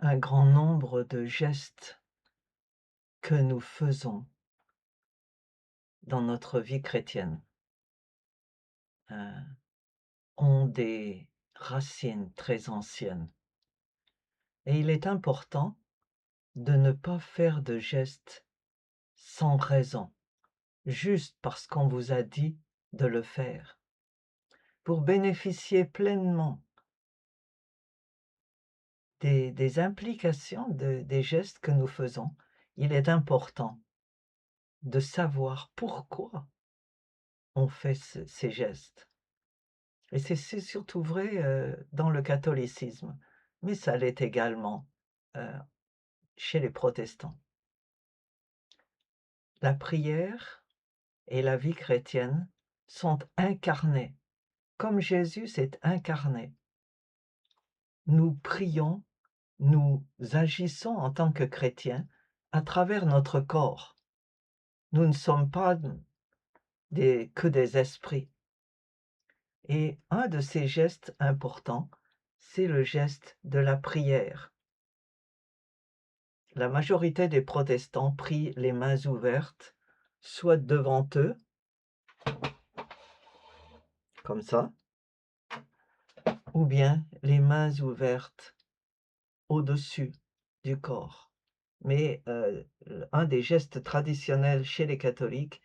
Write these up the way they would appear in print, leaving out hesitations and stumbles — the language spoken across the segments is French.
un grand nombre de gestes que nous faisons dans notre vie chrétienne, heu, ont des racines très anciennes et il est important de ne pas faire de gestes sans raison, juste parce qu'on vous a dit de le faire. Pour bénéficier pleinement des implications des gestes que nous faisons, il est important de savoir pourquoi on fait ces gestes. Et c'est surtout vrai, dans le catholicisme, mais ça l'est également, heu, chez les protestants. La prière et la vie chrétienne sont incarnées, comme Jésus s'est incarné. Nous prions, nous agissons en tant que chrétiens à travers notre corps. Nous ne sommes pas que des esprits. Et un de ces gestes importants, c'est le geste de la prière. La majorité des protestants prient les mains ouvertes, soit devant eux, comme ça, ou bien les mains ouvertes au-dessus du corps. Mais un des gestes traditionnels chez les catholiques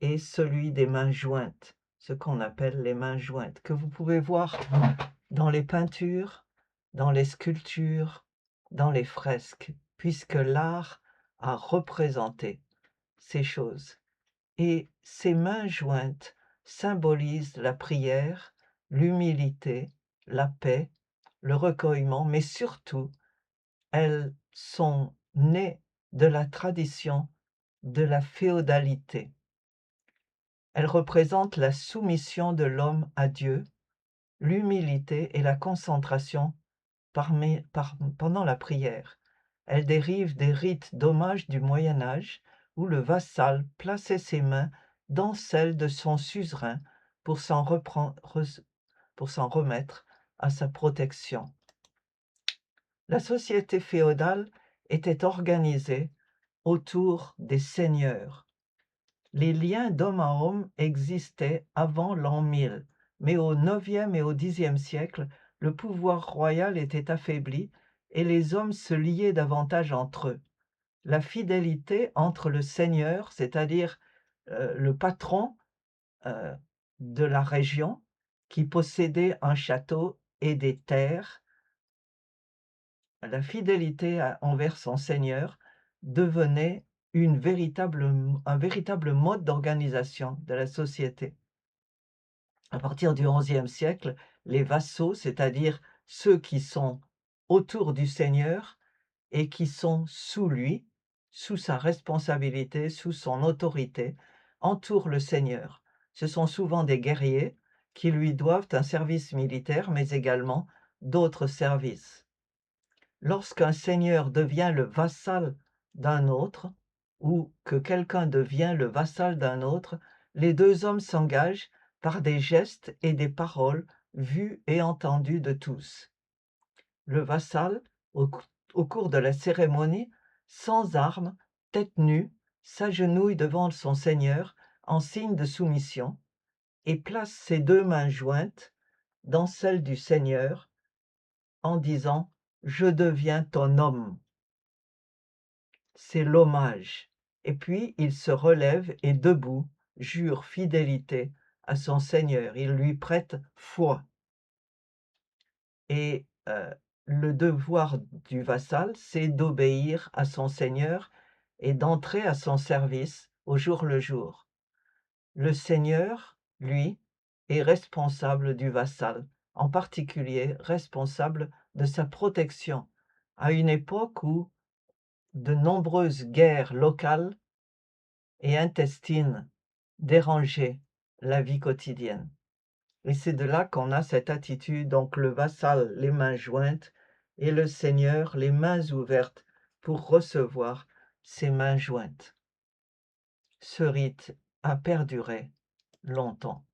est celui des mains jointes, ce qu'on appelle les mains jointes, que vous pouvez voir dans les peintures, dans les sculptures, dans les fresques, puisque l'art a représenté ces choses. Et ces mains jointes symbolisent la prière, l'humilité, la paix, le recueillement, mais surtout, elles sont nées de la tradition de la féodalité. Elles représentent la soumission de l'homme à Dieu, l'humilité et la concentration pendant la prière. Elles dérivent des rites d'hommage du Moyen Âge, où le vassal plaçait ses mains dans celles de son suzerain pour s'en remettre à sa protection. La société féodale était organisée autour des seigneurs. Les liens d'homme à homme existaient avant l'an 1000, mais au IXe et au Xe siècle, le pouvoir royal était affaibli et les hommes se liaient davantage entre eux. La fidélité entre le seigneur, c'est-à-dire le patron euh, de la région, qui possédait un château et des terres, la fidélité envers son seigneur devenait un véritable mode d'organisation de la société. À partir du XIe siècle, les vassaux, c'est-à-dire ceux qui sont autour du seigneur et qui sont sous lui, sous sa responsabilité, sous son autorité, entourent le seigneur. Ce sont souvent des guerriers qui lui doivent un service militaire, mais également d'autres services. Lorsqu'un seigneur devient le vassal d'un autre, ou que quelqu'un devient le vassal d'un autre, les deux hommes s'engagent par des gestes et des paroles vus et entendus de tous. Le vassal, au cours de la cérémonie, sans armes, tête nue, s'agenouille devant son seigneur en signe de soumission et place ses deux mains jointes dans celles du seigneur en disant « Je deviens ton homme ». C'est l'hommage. Et puis il se relève et debout jure fidélité à son seigneur. Il lui prête foi. Et le devoir du vassal, c'est d'obéir à son seigneur et d'entrer à son service au jour le jour. Le seigneur, lui, est responsable du vassal, en particulier responsable de sa protection, à une époque où de nombreuses guerres locales et intestines dérangeaient la vie quotidienne. Et c'est de là qu'on a cette attitude, donc le vassal les mains jointes et le seigneur les mains ouvertes pour recevoir ses mains jointes. Ce rite a perduré longtemps.